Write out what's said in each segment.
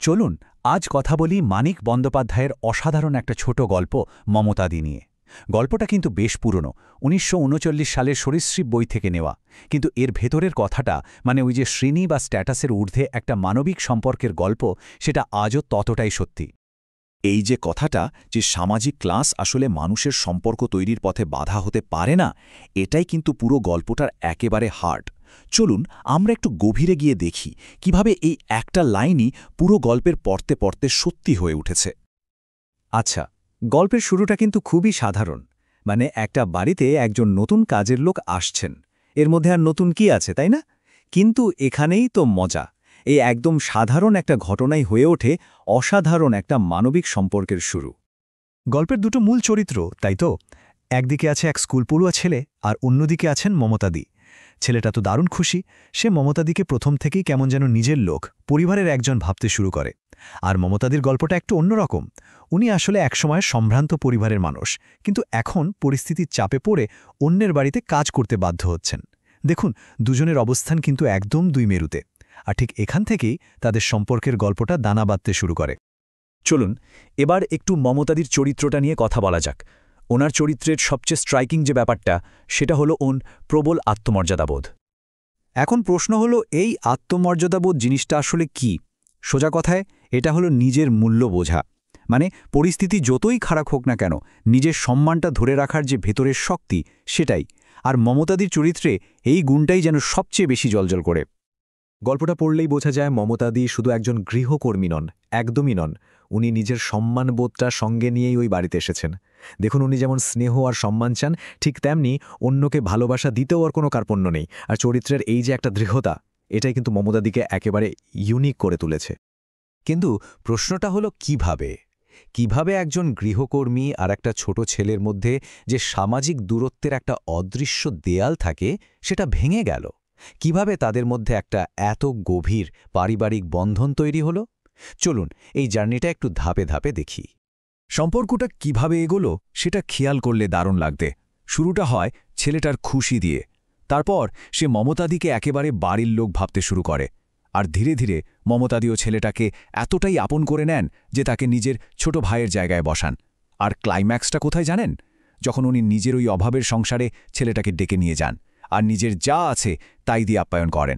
চলুন আজ কথা বলি মানিক বন্দ্যোপাধ্যায়ের অসাধারণ একটা ছোট গল্প মমতাদি নিয়ে। গল্পটা কিন্তু বেশ পুরনো, ১৯৩৯ সালের সরীসৃপ বই থেকে নেওয়া। কিন্তু এর ভেতরের কথাটা, মানে ওই যে শ্রেণী বা স্ট্যাটাসের ঊর্ধ্বে একটা মানবিক সম্পর্কের গল্প, সেটা আজও ততটাই সত্যি। এই যে কথাটা, যে সামাজিক ক্লাস আসলে মানুষের সম্পর্ক তৈরির পথে বাধা হতে পারে না, এটাই কিন্তু পুরো গল্পটার একেবারে হার্ট। চলুন আমরা একটু গভীরে গিয়ে দেখি কিভাবে এই একটা লাইনই পুরো গল্পের পড়তে পড়তে সত্যি হয়ে উঠেছে। আচ্ছা, গল্পের শুরুটা কিন্তু খুবই সাধারণ। মানে একটা বাড়িতে একজন নতুন কাজের লোক আসছেন, এর মধ্যে আর নতুন কি আছে, তাই না? কিন্তু এখানেই তো মজা। এই একদম সাধারণ একটা ঘটনাই হয়ে ওঠে অসাধারণ একটা মানবিক সম্পর্কের শুরু। গল্পের দুটো মূল চরিত্র, তাই তো? একদিকে আছে এক স্কুল পড়ুয়া ছেলে, আর অন্যদিকে আছেন মমতাদি। ছেলেটা তো দারুণ খুশি, সে মমতাদিকে প্রথম থেকেই কেমন যেন নিজের লোক, পরিবারের একজন ভাবতে শুরু করে। আর মমতাদির গল্পটা একটু অন্যরকম। উনি আসলে একসময় সম্ভ্রান্ত পরিবারের মানুষ, কিন্তু এখন পরিস্থিতির চাপে পড়ে অন্যের বাড়িতে কাজ করতে বাধ্য হচ্ছেন। দেখুন, দুজনের অবস্থান কিন্তু একদম দুই মেরুতে। আর ঠিক এখান থেকেই তাদের সম্পর্কের গল্পটা দানা বাঁধতে শুরু করে। চলুন এবার একটু মমতাদির চরিত্রটা নিয়ে কথা বলা যাক। ওনার চরিত্রের সবচেয়ে স্ট্রাইকিং যে ব্যাপারটা, সেটা হলো ওন প্রবল আত্মমর্যাদাবোধ। এখন প্রশ্ন হলো, এই আত্মমর্যাদাবোধ জিনিসটা আসলে কি? সোজা কথায়, এটা হলো নিজের মূল্য বোঝা। মানে পরিস্থিতি যতই খারাপ হোক না কেন, নিজের সম্মানটা ধরে রাখার যে ভেতরের শক্তি, সেটাই। আর মমতাদির চরিত্রে এই গুণটাই যেন সবচেয়ে বেশি জ্বলজ্বল করে। গল্পটা পড়লেই বোঝা যায় মমতাদি শুধু একজন গৃহকর্মী নন, একদমই নন। উনি নিজের সম্মানবোধটা সঙ্গে নিয়েই ওই বাড়িতে এসেছেন। দেখুন, উনি যেমন স্নেহ আর সম্মান চান, ঠিক তেমনি অন্যকে ভালোবাসা দিতেও আর কোনো কার্পণ্য নেই। আর চরিত্রের এই যে একটা দৃঢ়তা, এটাই কিন্তু মমতাদিকে একেবারে ইউনিক করে তুলেছে। কিন্তু প্রশ্নটা হলো কিভাবে একজন গৃহকর্মী আর একটা ছোট ছেলের মধ্যে যে সামাজিক দূরত্বের একটা অদৃশ্য দেয়াল থাকে, সেটা ভেঙে গেল? কিভাবে তাদের মধ্যে একটা এত গভীর পারিবারিক বন্ধন তৈরি হলো? চলুন এই জার্নিটা একটু ধাপে ধাপে দেখি। সম্পর্কটা কিভাবে এগোলো সেটা খেয়াল করলে দারুণ লাগবে। শুরুটা হয় ছেলেটার খুশি দিয়ে। তারপর সে মমতাদিকে একেবারে বাড়ির লোক ভাবতে শুরু করে। আর ধীরে ধীরে মমতাদিও ছেলেটাকে এতটাই আপন করে নেন যে তাকে নিজের ছোট ভাইয়ের জায়গায় বসান। আর ক্লাইম্যাক্সটা কোথায় জানেন? যখন উনি নিজের ওই অভাবের সংসারে ছেলেটাকে ডেকে নিয়ে যান আর নিজের যা আছে তাই দিয়ে আপ্যায়ন করেন।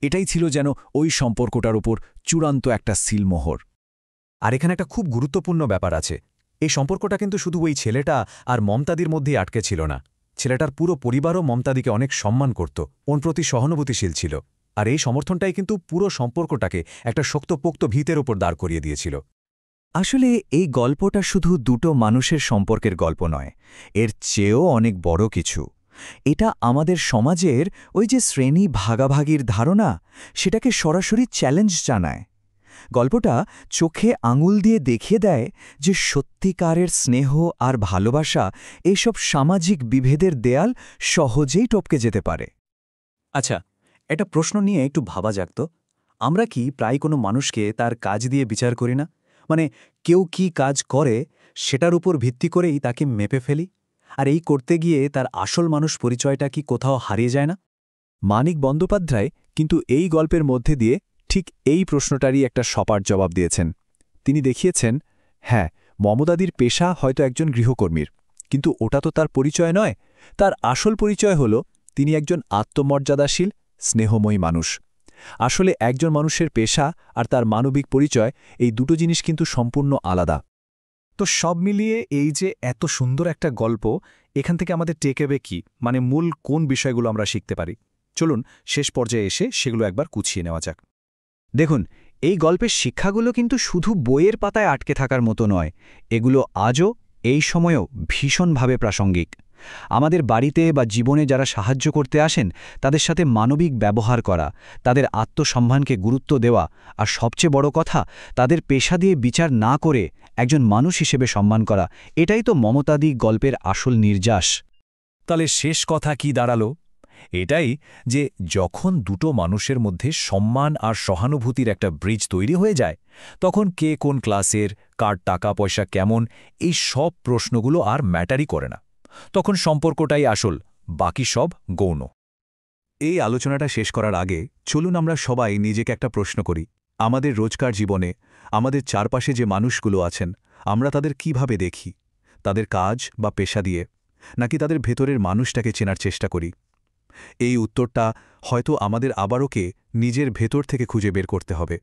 এটাই ছিল যেন ওই সম্পর্কটার উপর চূড়ান্ত একটা সিলমোহর। আর এখানে একটা খুব গুরুত্বপূর্ণ ব্যাপার আছে। এই সম্পর্কটা কিন্তু শুধু ওই ছেলেটা আর মমতাদির মধ্যেই আটকে ছিল না। ছেলেটার পুরো পরিবারও মমতাদিকে অনেক সম্মান করত, ওর প্রতি সহানুভূতিশীল ছিল। আর এই সমর্থনটাই কিন্তু পুরো সম্পর্কটাকে একটা শক্তপোক্ত ভিতের ওপর দাঁড় করিয়ে দিয়েছিল। আসলে এই গল্পটা শুধু দুটো মানুষের সম্পর্কের গল্প নয়, এর চেয়েও অনেক বড় কিছু। এটা আমাদের সমাজের ওই যে শ্রেণী ভাগাভাগির ধারণা, সেটাকে সরাসরি চ্যালেঞ্জ জানায়। গল্পটা চোখে আঙুল দিয়ে দেখিয়ে দেয় যে সত্যিকারের স্নেহ আর ভালোবাসা এইসব সামাজিক বিভেদের দেয়াল সহজেই টপকে যেতে পারে। আচ্ছা, একটা প্রশ্ন নিয়ে একটু ভাবা যাক তো। আমরা কি প্রায় কোনো মানুষকে তার কাজ দিয়ে বিচার করি না? মানে কেউ কি কাজ করে সেটার উপর ভিত্তি করেই তাকে মেপে ফেলি। আর এই করতে গিয়ে তার আসল মানুষ পরিচয়টা কি কোথাও হারিয়ে যায় না? মানিক বন্দ্যোপাধ্যায় কিন্তু এই গল্পের মধ্যে দিয়ে ঠিক এই প্রশ্নটারই একটা সপাট জবাব দিয়েছেন। তিনি দেখিয়েছেন, হ্যাঁ, মমতাদির পেশা হয়তো একজন গৃহকর্মীর, কিন্তু ওটা তো তার পরিচয় নয়। তার আসল পরিচয় হল তিনি একজন আত্মমর্যাদাশীল, স্নেহময়ী মানুষ। আসলে একজন মানুষের পেশা আর তার মানবিক পরিচয়, এই দুটো জিনিস কিন্তু সম্পূর্ণ আলাদা। তো সব মিলিয়ে এই যে এত সুন্দর একটা গল্প, এখান থেকে আমাদের টেকঅ্যাওয়ে কি, মানে মূল কোন বিষয়গুলো আমরা শিখতে পারি? চলুন শেষ পর্যায়ে এসে সেগুলো একবার গুছিয়ে নেওয়া যাক। দেখুন, এই গল্পের শিক্ষাগুলো কিন্তু শুধু বইয়ের পাতায় আটকে থাকার মতো নয়, এগুলো আজও এই সময়েও ভীষণভাবে প্রাসঙ্গিক। আমাদের বাড়িতে বা জীবনে যারা সাহায্য করতে আসেন, তাদের সাথে মানবিক ব্যবহার করা, তাদের আত্মসম্মানকে গুরুত্ব দেওয়া, আর সবচেয়ে বড় কথা, তাদের পেশা দিয়ে বিচার না করে একজন মানুষ হিসেবে সম্মান করা, এটাই তো মমতাদি গল্পের আসল নির্যাস। তাহলে শেষ কথা কি দাঁড়ালো? এটাই যে যখন দুটো মানুষের মধ্যে সম্মান আর সহানুভূতির একটা ব্রিজ তৈরি হয়ে যায়, তখন কে কোন ক্লাসের, কার টাকা পয়সা কেমন, এই সব প্রশ্নগুলো আর ম্যাটারই করে না। তখন সম্পর্কটাই আসল, বাকি সব গৌণ। এই আলোচনাটা শেষ করার আগে চলুন আমরা সবাই নিজেকে একটা প্রশ্ন করি। আমাদের রোজকার জীবনে আমাদের চারপাশে যে মানুষগুলো আছেন আমরা তাদের কিভাবে দেখি তাদের কাজ বা পেশা দিয়ে নাকি তাদের ভেতরের মানুষটাকে চেনার চেষ্টা করি এই উত্তরটা হয়তো আমাদের আবারও নিজের ভেতর থেকে খুঁজে বের করতে হবে।